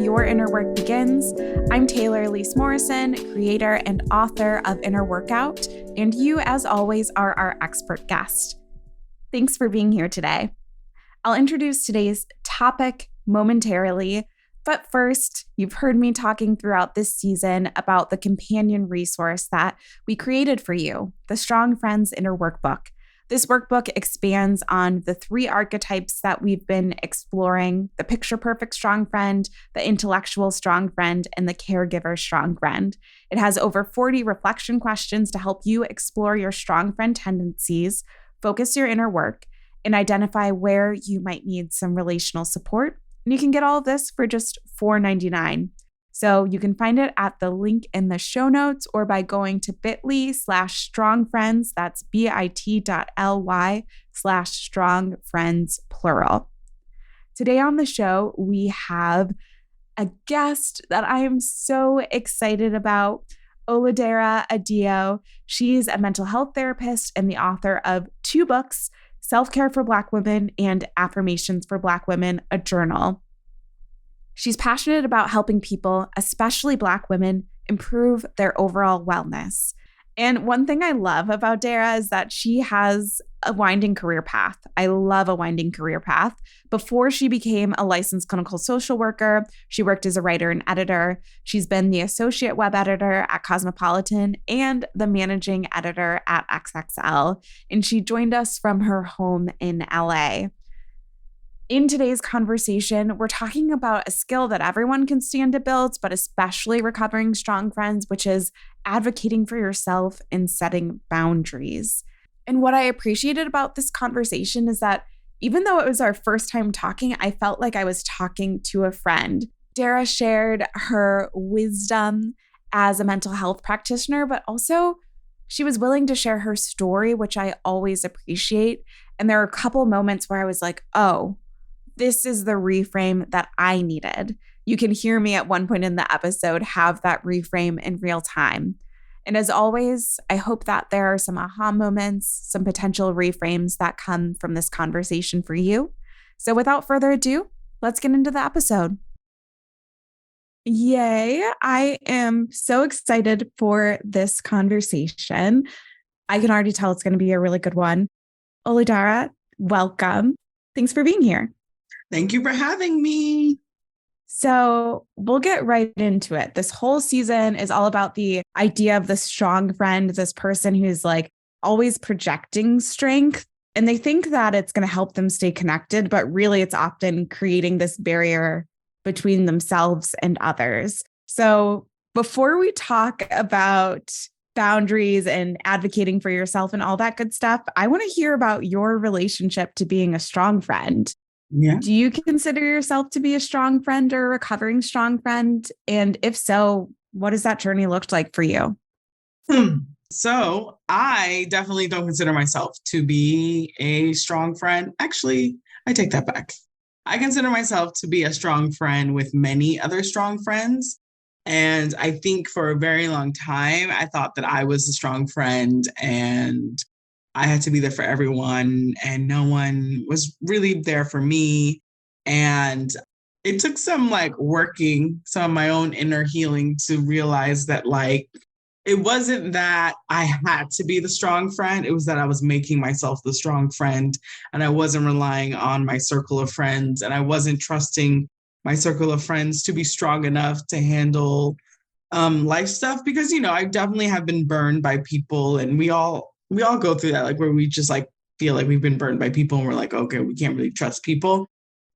your inner work begins. I'm Taylor Elise Morrison, creator and author of Inner Workout, and you, as always, are our expert guest. Thanks for being here today. I'll introduce today's topic momentarily, but first, you've heard me talking throughout this season about the companion resource that we created for you, the Strong Friends Inner Workbook. This workbook expands on the 3 archetypes that we've been exploring: the picture-perfect strong friend, the intellectual strong friend, and the caregiver strong friend. It has over 40 reflection questions to help you explore your strong friend tendencies, focus your inner work, and identify where you might need some relational support. And you can get all of this for just $4.99. So you can find it at the link in the show notes or by going to bit.ly/strongfriends. That's bit.ly/strongfriends plural. Today on the show, we have a guest that I am so excited about, Oludara Adeeyo. She's a mental health therapist and the author of 2 books, Self-Care for Black Women and Affirmations for Black Women, a journal. She's passionate about helping people, especially Black women, improve their overall wellness. And one thing I love about Dara is that she has a winding career path. I love a winding career path. Before she became a licensed clinical social worker, she worked as a writer and editor. She's been the associate web editor at Cosmopolitan and the managing editor at XXL. And she joined us from her home in LA. In today's conversation, we're talking about a skill that everyone can stand to build, but especially recovering strong friends, which is advocating for yourself and setting boundaries. And what I appreciated about this conversation is that even though it was our first time talking, I felt like I was talking to a friend. Dara shared her wisdom as a mental health practitioner, but also she was willing to share her story, which I always appreciate. And there are a couple moments where I was like, oh, this is the reframe that I needed. You can hear me at one point in the episode have that reframe in real time. And as always, I hope that there are some aha moments, some potential reframes that come from this conversation for you. So without further ado, let's get into the episode. Yay. I am so excited for this conversation. I can already tell it's going to be a really good one. Oludara, welcome. Thanks for being here. Thank you for having me. So we'll get right into it. This whole season is all about the idea of the strong friend, this person who's like always projecting strength. And they think that it's going to help them stay connected, but really it's often creating this barrier between themselves and others. So before we talk about boundaries and advocating for yourself and all that good stuff, I want to hear about your relationship to being a strong friend. Yeah. Do you consider yourself to be a strong friend or a recovering strong friend? And if so, what has that journey looked like for you? So I definitely don't consider myself to be a strong friend. Actually, I take that back. I consider myself to be a strong friend with many other strong friends. And I think for a very long time, I thought that I was a strong friend and I had to be there for everyone and no one was really there for me. And it took some working some of my own inner healing to realize that it wasn't that I had to be the strong friend. It was that I was making myself the strong friend and I wasn't relying on my circle of friends and I wasn't trusting my circle of friends to be strong enough to handle life stuff because, I definitely have been burned by people and we all go through that, where we just feel like we've been burned by people and we're like, okay, we can't really trust people.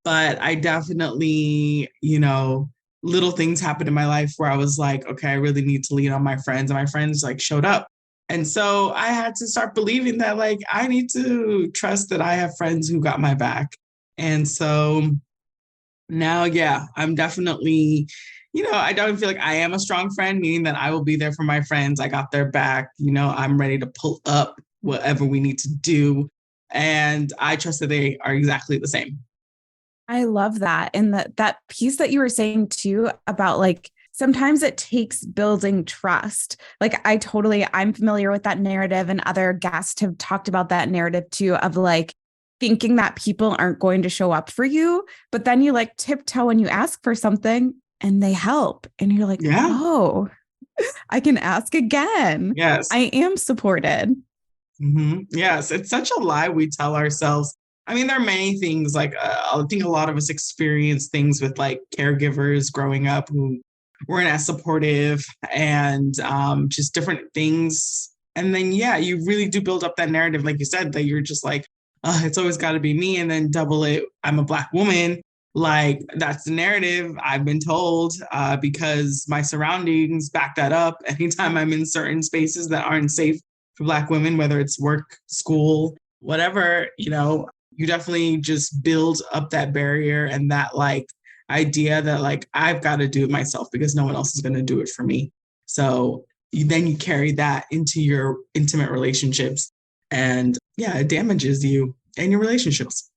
But I definitely, little things happened in my life where I was like, okay, I really need to lean on my friends. And my friends showed up. And so I had to start believing that I need to trust that I have friends who got my back. And so now, yeah, I'm definitely, I don't feel like I am a strong friend, meaning that I will be there for my friends. I got their back. I'm ready to pull up whatever we need to do. And I trust that they are exactly the same. I love that. And that piece that you were saying too about sometimes it takes building trust. I'm familiar with that narrative and other guests have talked about that narrative too of thinking that people aren't going to show up for you, but then you tiptoe and you ask for something and they help. And you're like, Yeah. oh, I can ask again. Yes. I am supported. Yes. It's such a lie we tell ourselves. I mean, there are many things like I think a lot of us experience things with like caregivers growing up who weren't as supportive and just different things. And then, yeah, you really do build up that narrative, like you said, that you're just like, it's always got to be me. And then double it, I'm a Black woman. Like that's the narrative I've been told because my surroundings back that up. Anytime I'm in certain spaces that aren't safe for Black women, whether it's work, school, whatever, you definitely just build up that barrier and that like idea that like I've got to do it myself because no one else is going to do it for me. So then you carry that into your intimate relationships and yeah, it damages you and your relationships.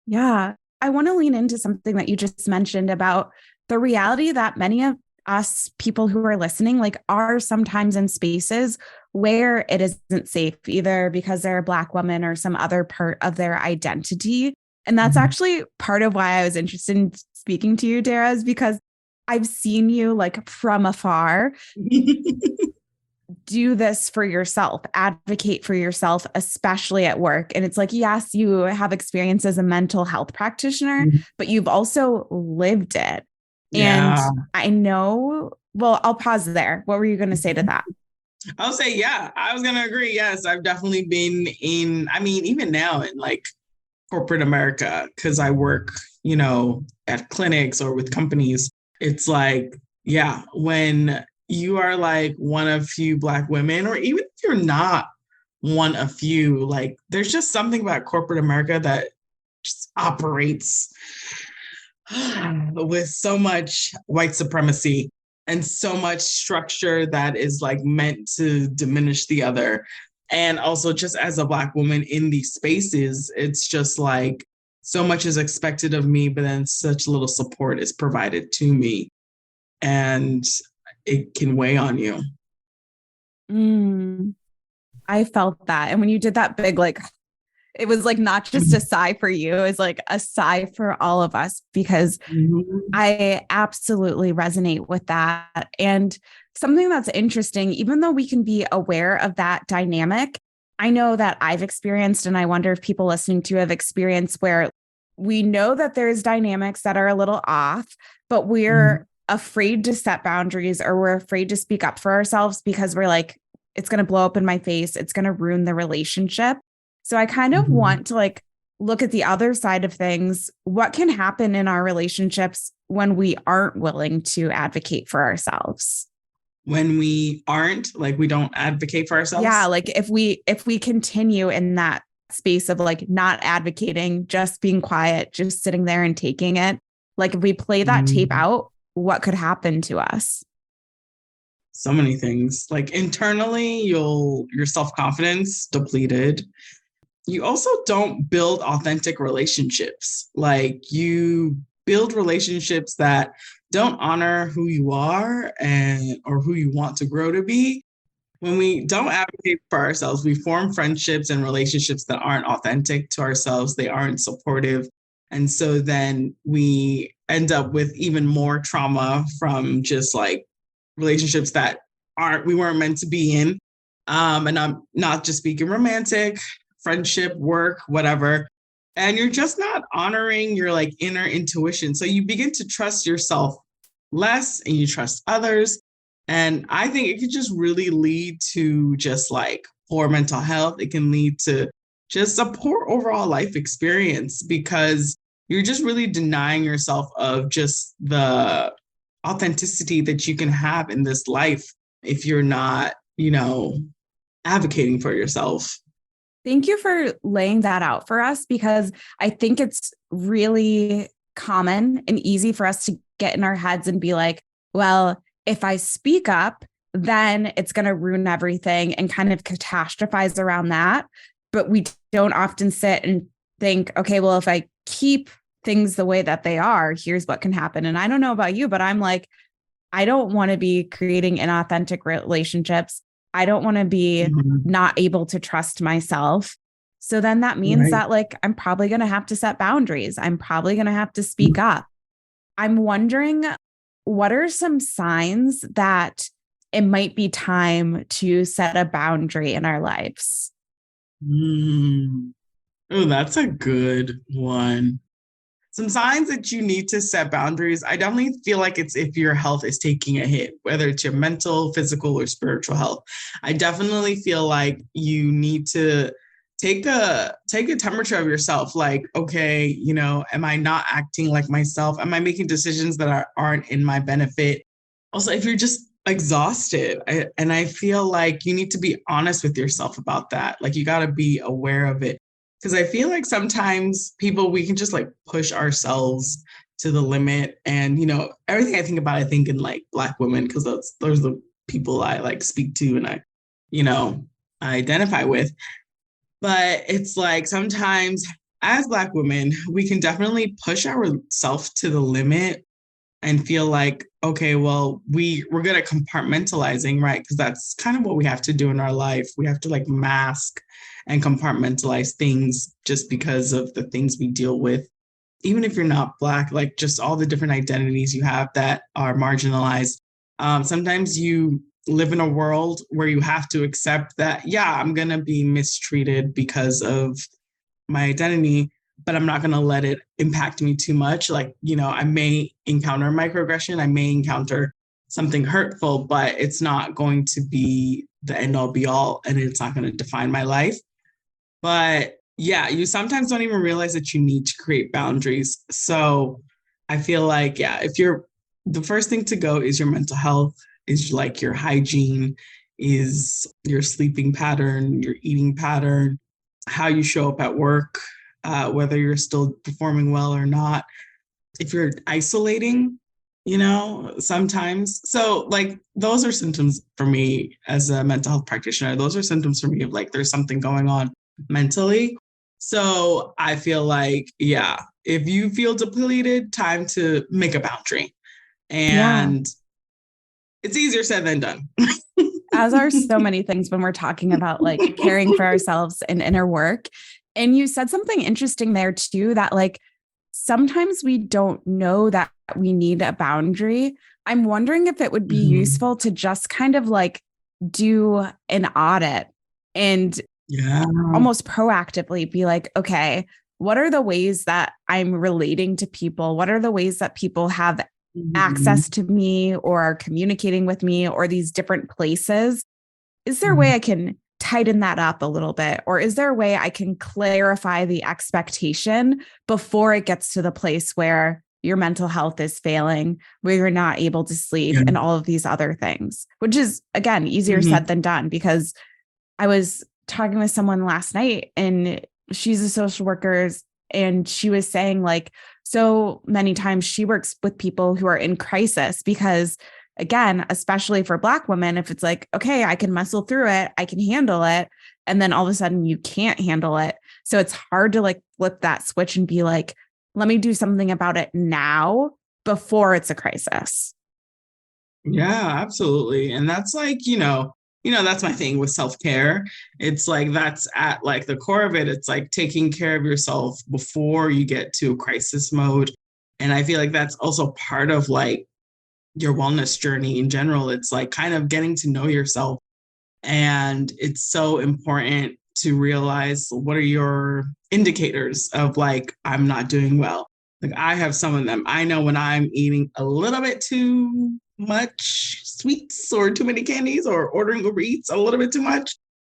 Yeah. I want to lean into something that you just mentioned about the reality that many of us people who are listening like are sometimes in spaces where it isn't safe, either because they're a Black woman or some other part of their identity. And that's actually part of why I was interested in speaking to you, Dara, is because I've seen you like from afar do this for yourself, advocate for yourself, especially at work. And it's like, yes, you have experience as a mental health practitioner, but you've also lived it. And Yeah. I know, well, I'll pause there. What were you going to say to that? I'll say, yeah, I was going to agree. Yes, I've definitely been I mean, even now in like corporate America, because I work, at clinics or with companies, it's like, yeah, when you are like one of few Black women, or even if you're not one of few, like there's just something about corporate America that just operates with so much white supremacy and so much structure that is like meant to diminish the other. And also just as a Black woman in these spaces, it's just like so much is expected of me, but then such little support is provided to me. And it can weigh on you. I felt that. And when you did that big, like, it was like not just a sigh for you, it was like a sigh for all of us, because I absolutely resonate with that. And something that's interesting, even though we can be aware of that dynamic, I know that I've experienced, and I wonder if people listening to have experienced, where we know that there's dynamics that are a little off, but we're afraid to set boundaries, or we're afraid to speak up for ourselves because we're like, it's going to blow up in my face. It's going to ruin the relationship. So I kind of want to like look at the other side of things. What can happen in our relationships when we aren't willing to advocate for ourselves? When we aren't, like we don't advocate for ourselves. Yeah, like if we continue in that space of like not advocating, just being quiet, just sitting there and taking it, like if we play that tape out, what could happen to us? So many things. Like internally, your self-confidence depleted. You also don't build authentic relationships. Like you build relationships that don't honor who you are or who you want to grow to be. When we don't advocate for ourselves, we form friendships and relationships that aren't authentic to ourselves. They aren't supportive. And so then we end up with even more trauma from just like relationships that we weren't meant to be in. And I'm not just speaking romantic, friendship, work, whatever. And you're just not honoring your like inner intuition. So you begin to trust yourself less and you trust others. And I think it could just really lead to just like poor mental health. It can lead to just a poor overall life experience because you're just really denying yourself of just the authenticity that you can have in this life if you're not, advocating for yourself. Thank you for laying that out for us, because I think it's really common and easy for us to get in our heads and be like, well, if I speak up, then it's going to ruin everything, and kind of catastrophize around that. But we don't often sit and think, okay, well, if I keep things the way that they are, here's what can happen. And I don't know about you, but I'm like, I don't want to be creating inauthentic relationships. I don't want to be not able to trust myself. So then that means that like, I'm probably going to have to set boundaries. I'm probably going to have to speak up. I'm wondering, what are some signs that it might be time to set a boundary in our lives? Mm. Oh, that's a good one. Some signs that you need to set boundaries. I definitely feel like it's if your health is taking a hit, whether it's your mental, physical, or spiritual health. I definitely feel like you need to take a temperature of yourself. Like, okay, am I not acting like myself? Am I making decisions that aren't in my benefit? Also, if you're just exhausted, and I feel like you need to be honest with yourself about that. Like, you got to be aware of it. Because I feel like sometimes we can just like push ourselves to the limit. And, everything I think in like Black women, because those are the people I like speak to and you know, I identify with. But it's like sometimes as Black women, we can definitely push ourselves to the limit and feel like, okay, well, we're good at compartmentalizing, right? Because that's kind of what we have to do in our life. We have to like mask and compartmentalize things just because of the things we deal with. Even if you're not Black, like just all the different identities you have that are marginalized. Sometimes you live in a world where you have to accept that, yeah, I'm going to be mistreated because of my identity, but I'm not going to let it impact me too much. Like, I may encounter microaggression, I may encounter something hurtful, but it's not going to be the end all be all, and it's not going to define my life. But yeah, you sometimes don't even realize that you need to create boundaries. So I feel like, yeah, the first thing to go is your mental health, is like your hygiene, is your sleeping pattern, your eating pattern, how you show up at work, whether you're still performing well or not. If you're isolating, sometimes. So, like, those are symptoms for me as a mental health practitioner. Those are symptoms for me of like there's something going on mentally. So, I feel like, yeah, if you feel depleted, time to make a boundary. Yeah. And it's easier said than done. As are so many things when we're talking about like caring for ourselves and inner work. And you said something interesting there too, that like sometimes we don't know that we need a boundary. I'm wondering if it would be useful to just kind of like do an audit and Yeah. almost proactively be like, okay, what are the ways that I'm relating to people? What are the ways that people have Mhm. access to me or are communicating with me or these different places? Is there a way Mhm. I can tighten that up a little bit? Or is there a way I can clarify the expectation before it gets to the place where your mental health is failing, where you're not able to sleep Yeah. and all of these other things, which is, again, easier said Mhm. than done because I was talking with someone last night and she's a social worker and she was saying like so many times she works with people who are in crisis because again, especially for Black women, if it's like, okay, I can muscle through it, I can handle it. And then all of a sudden you can't handle it. So it's hard to like flip that switch and be like, let me do something about it now before it's a crisis. Yeah, absolutely. And that's like, that's my thing with self-care. It's like that's at like the core of it. It's like taking care of yourself before you get to crisis mode. And I feel like that's also part of like your wellness journey in general. It's like kind of getting to know yourself. And it's so important to realize what are your indicators of like, I'm not doing well. Like I have some of them. I know when I'm eating a little bit too much sweets or too many candies or ordering Uber Eats a little bit too much.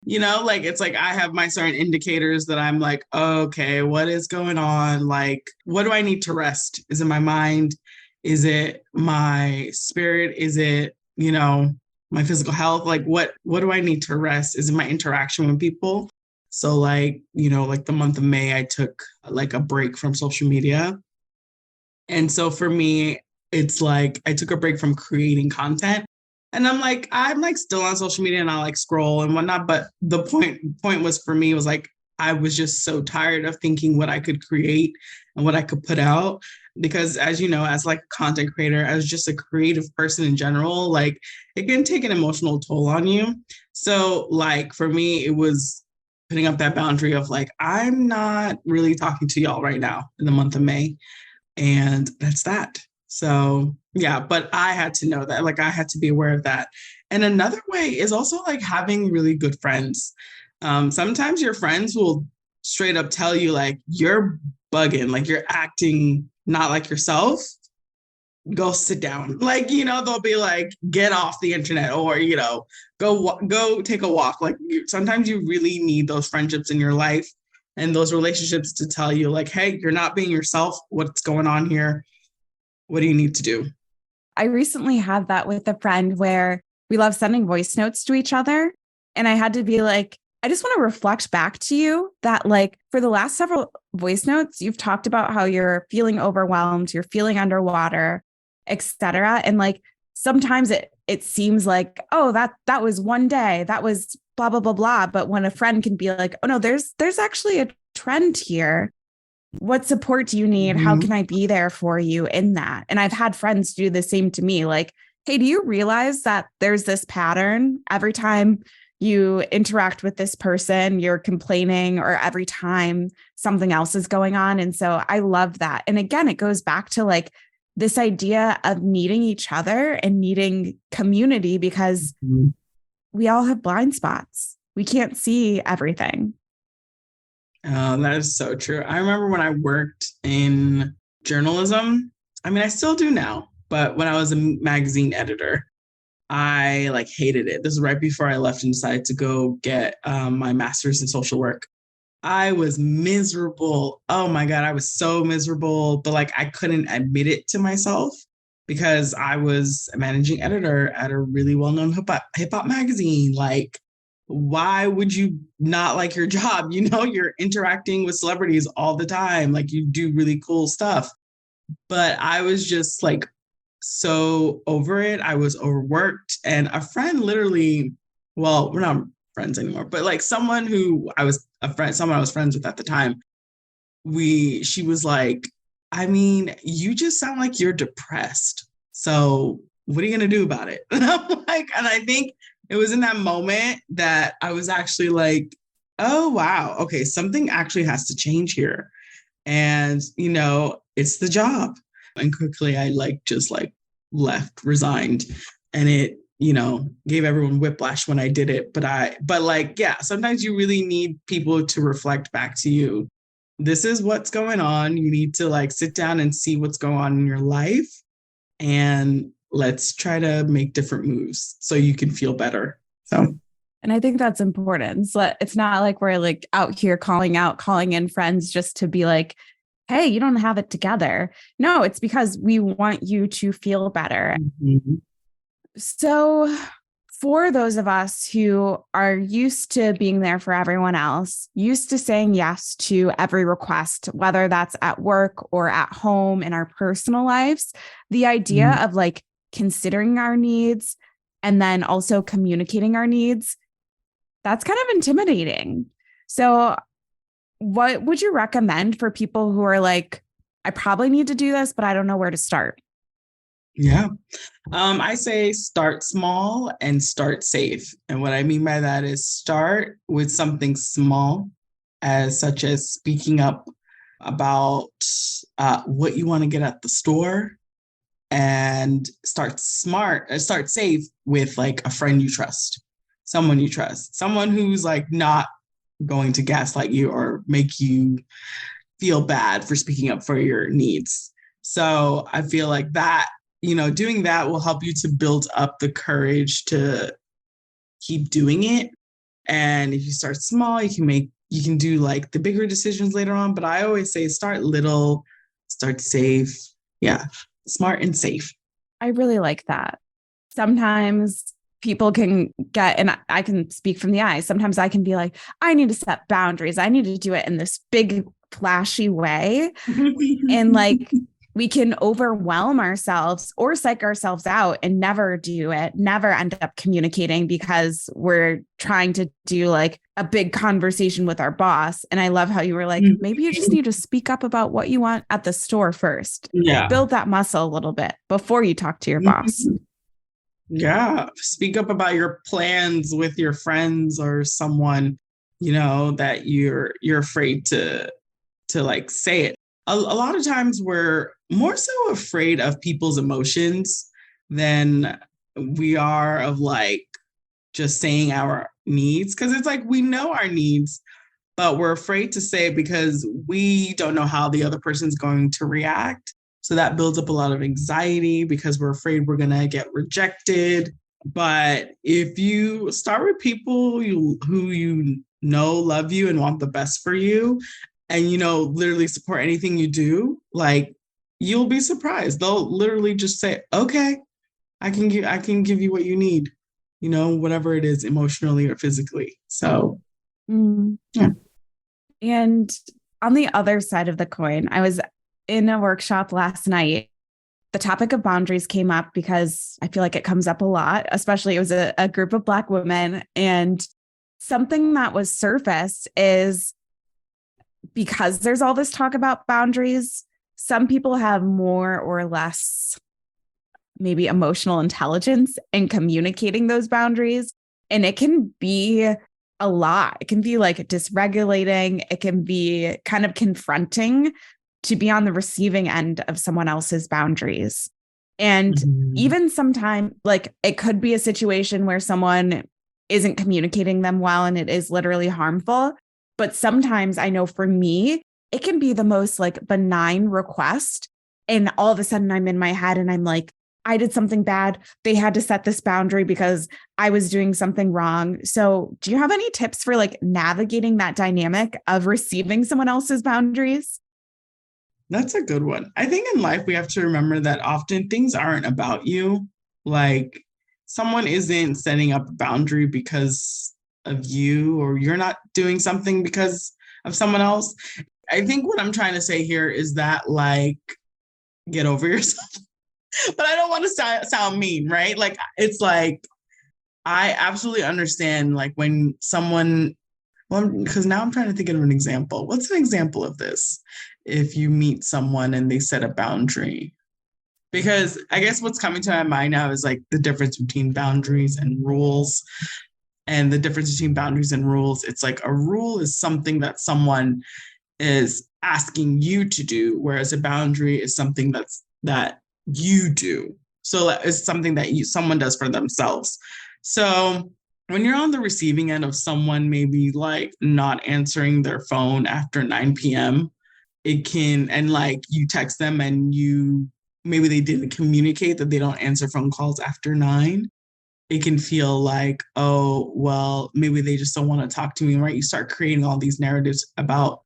Like it's like I have my certain indicators that I'm like, okay, what is going on? Like, what do I need to rest? Is it my mind? Is it my spirit? Is it, my physical health? Like what do I need to rest? Is it my interaction with people? So like, like the month of May, I took like a break from social media. And so for me, it's like I took a break from creating content. And I'm like still on social media and I like scroll and whatnot. But the point was for me was like I was just so tired of thinking what I could create and what I could put out. Because as you know, as like a content creator, as just a creative person in general, like it can take an emotional toll on you. So like for me, it was putting up that boundary of like, I'm not really talking to y'all right now in the month of May. And that's that. So Yeah, but I had to know that. Like I had to be aware of that. And another way is also like having really good friends. Sometimes your friends will straight up tell you like you're bugging, like you're acting not like yourself. Go sit down. Like, they'll be like, get off the internet or, go take a walk. Like sometimes you really need those friendships in your life and those relationships to tell you like, hey, you're not being yourself. What's going on here? What do you need to do? I recently had that with a friend where we love sending voice notes to each other. And I had to be like, I just want to reflect back to you that, like, for the last several voice notes, you've talked about how you're feeling overwhelmed, you're feeling underwater, etc. And like sometimes it seems like, oh, that was one day, that was blah, blah, blah, blah. But when a friend can be like, oh no, there's actually a trend here. What support do you need? How Mhm. can I be there for you in that? And I've had friends do the same to me. Like, hey, do you realize that there's this pattern every time you interact with this person, you're complaining, or every time something else is going on? And so I love that. And again, it goes back to like this idea of needing each other and needing community because Mhm. we all have blind spots. We can't see everything. That is so true. I remember when I worked in journalism. I mean, I still do now, but when I was a magazine editor, I like hated it. This is right before I left and decided to go get my master's in social work. I was miserable. Oh my God, I was so miserable, but like I couldn't admit it to myself because I was a managing editor at a really well-known hip hop magazine. Like, why would you not like your job? You're interacting with celebrities all the time. Like you do really cool stuff. But I was just like so over it. I was overworked. And a friend literally, well, we're not friends anymore, but like someone who I was a friend, someone I was friends with at the time, she was like, I mean, you just sound like you're depressed. So what are you gonna do about it? And I'm like, and I think it was in that moment that I was actually like, oh wow, okay, something actually has to change here. And it's the job. And quickly I like just like left, resigned. And it, gave everyone whiplash when I did it. But like, yeah, sometimes you really need people to reflect back to you. This is what's going on. You need to like sit down and see what's going on in your life. And let's try to make different moves so you can feel better. So And I think that's important. So it's not like we're like out here calling in friends just to be like, hey, you don't have it together. No, it's because we want you to feel better. mhm. So, for those of us who are used to being there for everyone else, used to saying yes to every request, whether that's at work or at home in our personal lives, the idea Mhm. of like considering our needs and then also communicating our needs, that's kind of intimidating. So, what would you recommend for people who are like, I probably need to do this, but I don't know where to start? Yeah. I say start small and start safe. And what I mean by that is start with something small, as such as speaking up about what you want to get at the store, and start safe with like a friend you trust, someone who's like not going to gaslight you or make you feel bad for speaking up for your needs. So I feel like that, doing that will help you to build up the courage to keep doing it. And if you start small, you can do like the bigger decisions later on. But I always say start little, start safe. Yeah. Smart and safe. I really like that. Sometimes people can get, and I can speak from the eyes. Sometimes I can be like, I need to set boundaries. I need to do it in this big, flashy way. And like, we can overwhelm ourselves or psych ourselves out and never do it, never end up communicating because we're trying to do like a big conversation with our boss. And I love how you were like, maybe you just need to speak up about what you want at the store first. Yeah. Build that muscle a little bit before you talk to your boss. Yeah. Speak up about your plans with your friends or someone, that you're afraid to like say it. a lot of times we're more so afraid of people's emotions than we are of like just saying our needs. Cause it's like we know our needs, but we're afraid to say it because we don't know how the other person's going to react. So that builds up a lot of anxiety because we're afraid we're going to get rejected. But if you start with people who you know love you and want the best for you, and literally support anything you do, like you'll be surprised. They'll literally just say, "Okay, I can give you what you need, whatever it is, emotionally or physically." So, yeah. And on the other side of the coin, I was in a workshop last night. The topic of boundaries came up because I feel like it comes up a lot, especially it was a group of Black women. And something that was surfaced is because there's all this talk about boundaries, some people have more or less maybe emotional intelligence in communicating those boundaries. And it can be a lot. It can be like dysregulating. It can be kind of confronting to be on the receiving end of someone else's boundaries. And even sometimes, like it could be a situation where someone isn't communicating them well and it is literally harmful. But sometimes I know for me, it can be the most like benign request. And all of a sudden I'm in my head and I'm like, I did something bad. They had to set this boundary because I was doing something wrong. So do you have any tips for like navigating that dynamic of receiving someone else's boundaries? That's a good one. I think in life, we have to remember that often things aren't about you. Like someone isn't setting up a boundary because of you, or you're not doing something because of someone else. I think what I'm trying to say here is that like, get over yourself. But I don't want to sound mean, right? Like, it's like, I absolutely understand, like, when someone, well, because now I'm trying to think of an example. What's an example of this? If you meet someone and they set a boundary, because I guess what's coming to my mind now is like the difference between boundaries and rules. And the difference between boundaries and rules, it's like a rule is something that someone is asking you to do, whereas a boundary is something that you do. So it's something that someone does for themselves. So when you're on the receiving end of someone maybe like not answering their phone after 9 p.m., it can, and like you text them and maybe they didn't communicate that they don't answer phone calls after 9. It can feel like, oh, well, maybe they just don't want to talk to me, right? You start creating all these narratives about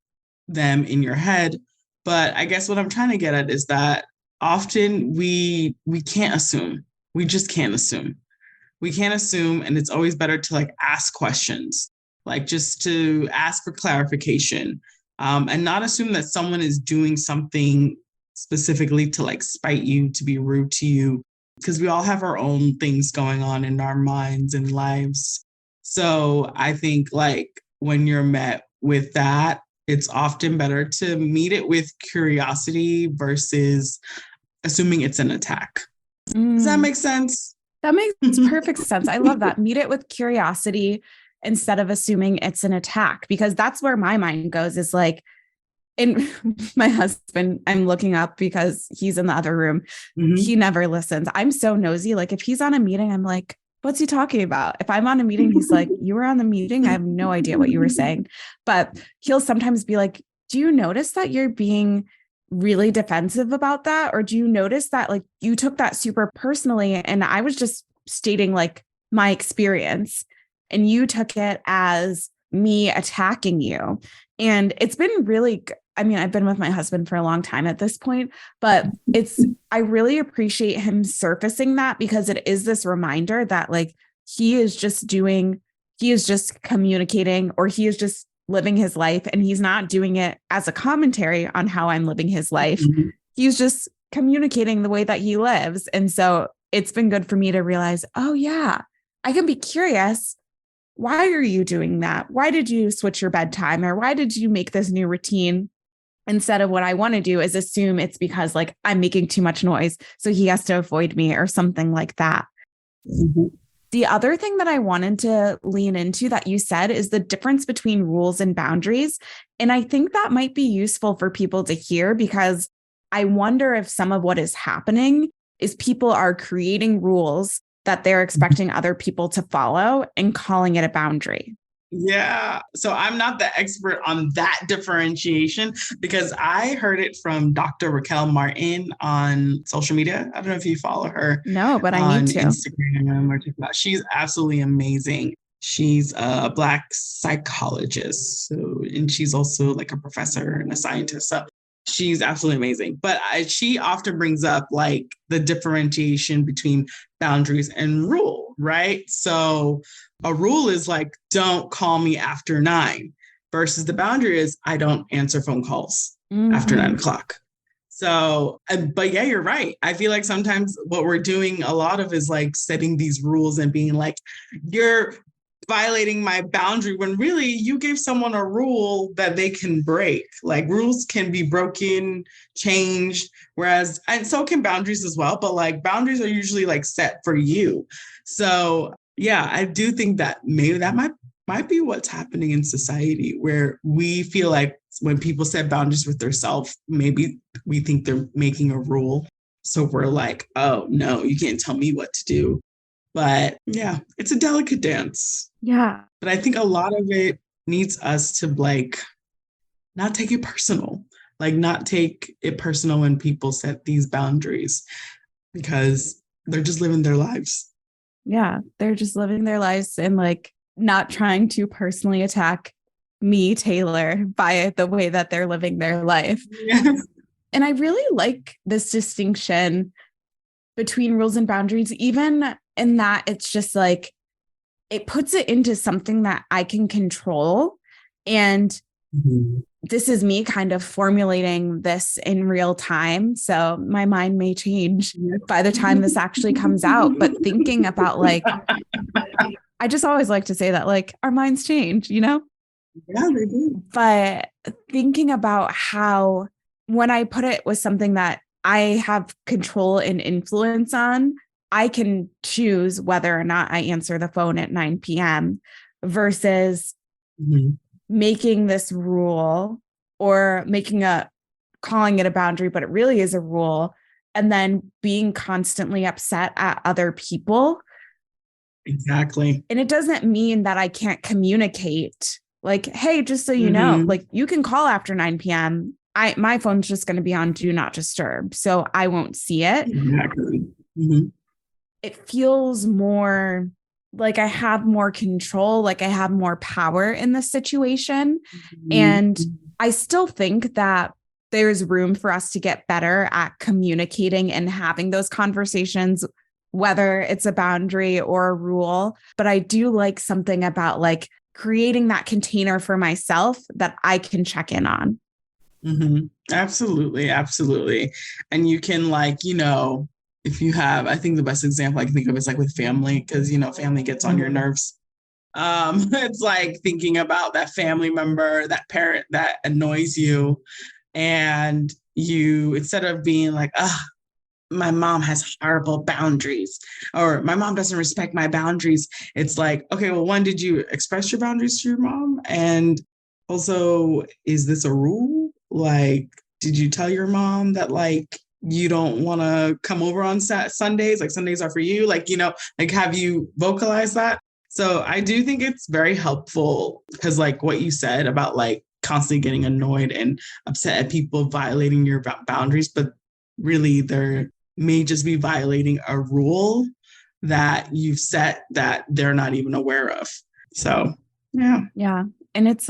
them in your head. But I guess what I'm trying to get at is that often we can't assume. We just can't assume. We can't assume, and it's always better to like ask questions, like just to ask for clarification, and not assume that someone is doing something specifically to like spite you, to be rude to you, because we all have our own things going on in our minds and lives. So I think like when you're met with that, it's often better to meet it with curiosity versus assuming it's an attack. Does that make sense? That makes perfect sense. I love that. Meet it with curiosity instead of assuming it's an attack, because that's where my mind goes is like, and my husband, I'm looking up because he's in the other room. He never listens. I'm so nosy. Like if he's on a meeting, I'm like, what's he talking about? If I'm on a meeting, he's like, you were on the meeting. I have no idea what you were saying. But he'll sometimes be like, do you notice that you're being really defensive about that? Or do you notice that like you took that super personally? And I was just stating like my experience and you took it as me attacking you. And it's been really, I mean, I've been with my husband for a long time at this point, but I really appreciate him surfacing that because it is this reminder that like he is just communicating, or he is just living his life, and he's not doing it as a commentary on how I'm living his life. He's just communicating the way that he lives. And so it's been good for me to realize, oh yeah, I can be curious. Why are you doing that? Why did you switch your bedtime? Or why did you make this new routine? Instead of what I want to do is assume it's because like I'm making too much noise, so he has to avoid me or something like that. The other thing that I wanted to lean into that you said is the difference between rules and boundaries. And I think that might be useful for people to hear because I wonder if some of what is happening is people are creating rules that they're expecting other people to follow and calling it a boundary. Yeah. So I'm not the expert on that differentiation because I heard it from Dr. Raquel Martin on social media. I don't know if you follow her No, but I need on to. Instagram or TikTok. She's absolutely amazing. She's a Black psychologist. So, and she's also like a professor and a scientist. So she's absolutely amazing. But she often brings up like the differentiation between boundaries and rule, right? So a rule is like, don't call me after 9 versus the boundary is I don't answer phone calls after 9 o'clock. So, but yeah, you're right. I feel like sometimes what we're doing a lot of is like setting these rules and being like, you're violating my boundary when really you gave someone a rule that they can break. Like rules can be broken, changed, whereas, and so can boundaries as well, but like boundaries are usually like set for you. So yeah, I do think that maybe that might be what's happening in society where we feel like when people set boundaries with themselves, maybe we think they're making a rule. So we're like, oh no, you can't tell me what to do. But yeah, it's a delicate dance. Yeah. But I think a lot of it needs us to like not take it personal, like not take it personal when people set these boundaries because they're just living their lives. Yeah. They're just living their lives and like not trying to personally attack me, Taylor, by the way that they're living their life. Yes. And I really like this distinction between rules and boundaries, even in that it's just like, it puts it into something that I can control. And this is me kind of formulating this in real time. So my mind may change by the time this actually comes out. But thinking about like, I just always like to say that like our minds change, you know? Yeah, they do. But thinking about how when I put it with something that I have control and influence on, I can choose whether or not I answer the phone at 9 p.m. versus making this rule or calling it a boundary, but it really is a rule. And then being constantly upset at other people. Exactly. And it doesn't mean that I can't communicate like, hey, just so you know, like you can call after 9 p.m. My phone's just going to be on do not disturb. So I won't see it. Exactly. It feels more like I have more control, like I have more power in this situation. And I still think that there's room for us to get better at communicating and having those conversations, whether it's a boundary or a rule. But I do like something about like creating that container for myself that I can check in on. Absolutely. Absolutely. And you can like, you know, if you have, I think the best example I can think of is like with family, because, you know, family gets on your nerves. It's like thinking about that family member, that parent that annoys you. And you, instead of being like, my mom has horrible boundaries or my mom doesn't respect my boundaries. It's like, okay, well, one, did you express your boundaries to your mom? And also, is this a rule? Like, did you tell your mom that like you don't want to come over on Sundays? Like Sundays are for you. Like, you know, like have you vocalized that? So I do think it's very helpful because like what you said about like constantly getting annoyed and upset at people violating your boundaries, but really they're may just be violating a rule that you've set that they're not even aware of. So, yeah. Yeah. And it's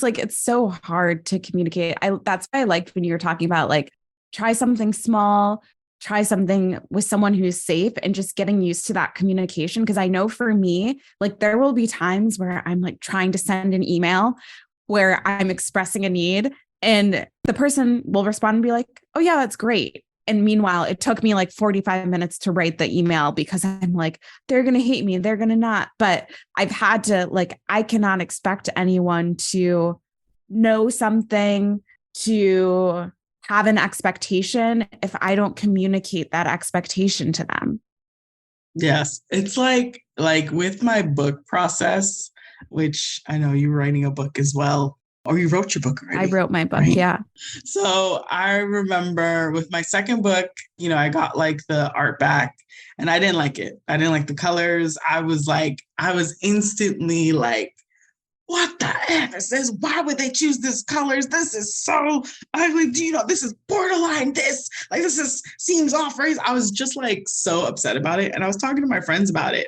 like, it's so hard to communicate. That's why I liked when you were talking about like, try something small, try something with someone who's safe and just getting used to that communication. Cause I know for me, like there will be times where I'm like trying to send an email where I'm expressing a need and the person will respond and be like, oh yeah, that's great. And meanwhile, it took me like 45 minutes to write the email because I'm like, they're going to hate me. They're going to not. But I've had to like, I cannot expect anyone to know something, to have an expectation if I don't communicate that expectation to them. Yes. It's like with my book process, which I know you're writing a book as well, or you wrote your book I already, wrote my book. right? Yeah. So I remember with my second book, I got like the art back and I didn't like it. I didn't like the colors. I was instantly like, what the F is this? Why would they choose this colors? This is so ugly. Do you know this is borderline this? Like this is seems off race. I was just like so upset about it. And I was talking to my friends about it.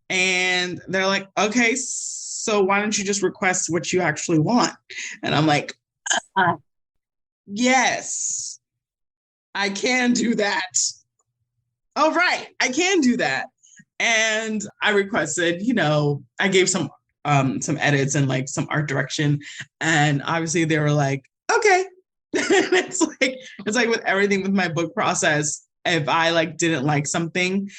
And they're like, okay, so why don't you just request what you actually want? And I'm like, uh, yes, I can do that. Oh, right, I can do that. And I requested, I gave some edits and like some art direction. And obviously they were like, okay. It's like with everything with my book process, if I like didn't like something,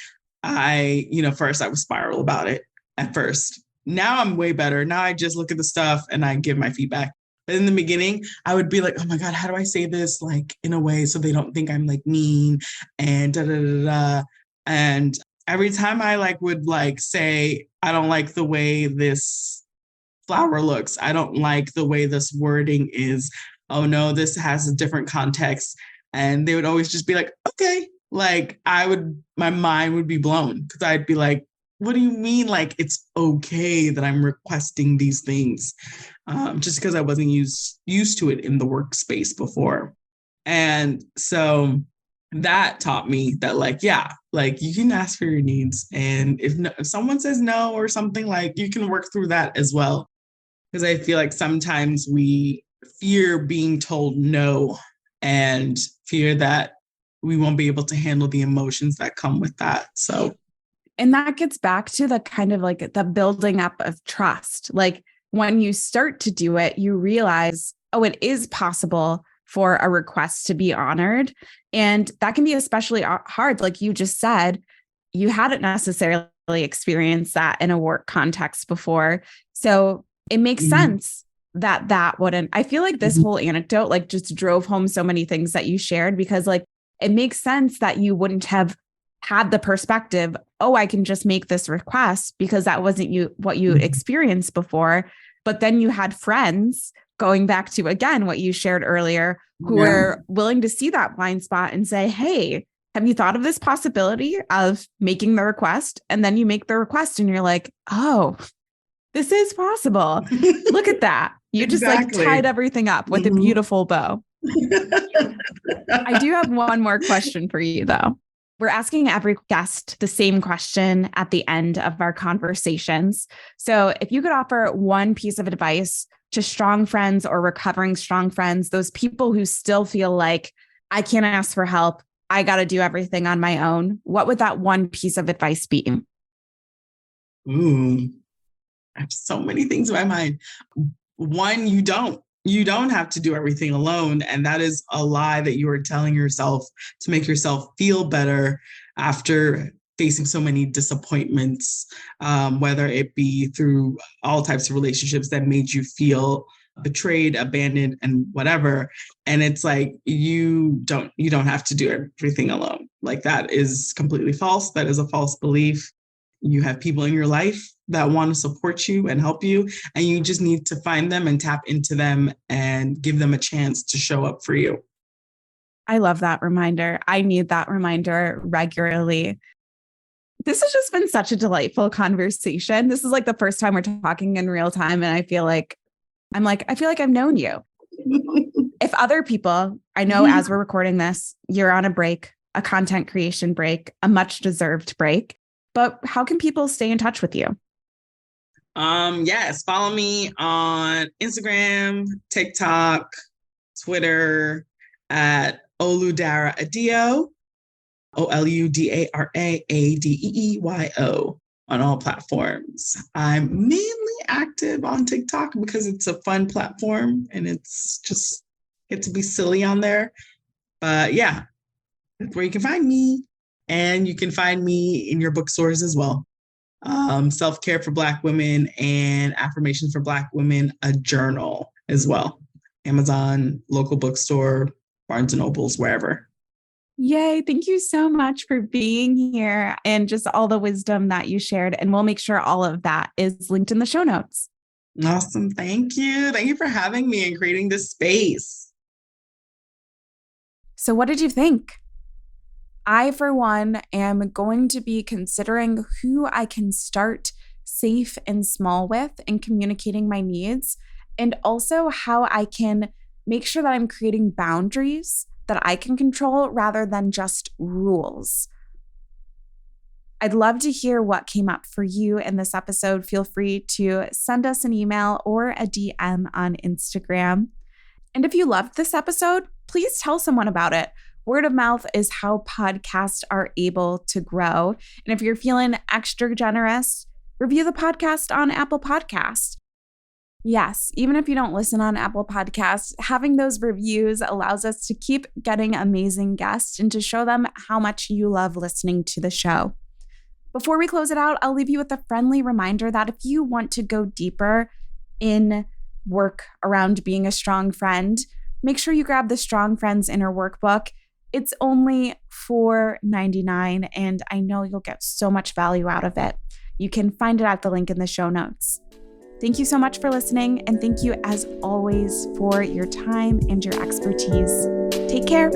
first I would spiral about it at first. Now I'm way better. Now I just look at the stuff and I give my feedback. But in the beginning, I would be like, oh my God, how do I say this like in a way so they don't think I'm like mean and da da da da. And every time I like would like say, I don't like the way this flower looks. I don't like the way this wording is. Oh no, this has a different context. And they would always just be like, okay. Like my mind would be blown because I'd be like, what do you mean? Like, it's okay that I'm requesting these things just because I wasn't used to it in the workspace before. And so that taught me that like, yeah, like you can ask for your needs. And if someone says no or something, like you can work through that as well. Because I feel like sometimes we fear being told no and fear that we won't be able to handle the emotions that come with that. So, And that gets back to the kind of like the building up of trust. Like when you start to do it, you realize, oh, it is possible for a request to be honored. And that can be especially hard. Like you just said, you hadn't necessarily experienced that in a work context before. So it makes sense that wouldn't. I feel like this whole anecdote like just drove home so many things that you shared because like it makes sense that you wouldn't have had the perspective, oh, I can just make this request because that wasn't what you experienced before. But then you had friends, going back to again what you shared earlier, who were willing to see that blind spot and say, hey, have you thought of this possibility of making the request? And then you make the request and you're like, oh, this is possible. Look at that. You just like tied everything up with a beautiful bow. I do have one more question for you, though. We're asking every guest the same question at the end of our conversations. So if you could offer one piece of advice to strong friends or recovering strong friends, those people who still feel like I can't ask for help, I got to do everything on my own, what would that one piece of advice be? Ooh, I have so many things in my mind. One, you don't have to do everything alone. And that is a lie that you are telling yourself to make yourself feel better after facing so many disappointments, whether it be through all types of relationships that made you feel betrayed, abandoned, and whatever. And it's like, you don't have to do everything alone. Like that is completely false. That is a false belief. You have people in your life that want to support you and help you, and you just need to find them and tap into them and give them a chance to show up for you. I love that reminder. I need that reminder regularly. This has just been such a delightful conversation. This is like the first time we're talking in real time. And I feel like I've known you. If other people, I know as we're recording this, you're on a break, a content creation break, a much deserved break. But how can people stay in touch with you? Yes, follow me on Instagram, TikTok, Twitter at Oludara Adeeyo, OLUDARA ADEEYO on all platforms. I'm mainly active on TikTok because it's a fun platform and it's just get to be silly on there. But yeah, that's where you can find me. And you can find me in your bookstores as well. Self-Care for Black Women and Affirmations for Black Women, a journal as well. Amazon, local bookstore, Barnes and Nobles, wherever. Yay. Thank you so much for being here and just all the wisdom that you shared. And we'll make sure all of that is linked in the show notes. Awesome. Thank you. Thank you for having me and creating this space. So, what did you think? I, for one, am going to be considering who I can start safe and small with in communicating my needs, and also how I can make sure that I'm creating boundaries that I can control rather than just rules. I'd love to hear what came up for you in this episode. Feel free to send us an email or a DM on Instagram. And if you loved this episode, please tell someone about it. Word of mouth is how podcasts are able to grow. And if you're feeling extra generous, review the podcast on Apple Podcasts. Yes, even if you don't listen on Apple Podcasts, having those reviews allows us to keep getting amazing guests and to show them how much you love listening to the show. Before we close it out, I'll leave you with a friendly reminder that if you want to go deeper in work around being a strong friend, make sure you grab the Strong Friends Inner Workbook. It's only $4.99, and I know you'll get so much value out of it. You can find it at the link in the show notes. Thank you so much for listening, and thank you as always for your time and your expertise. Take care.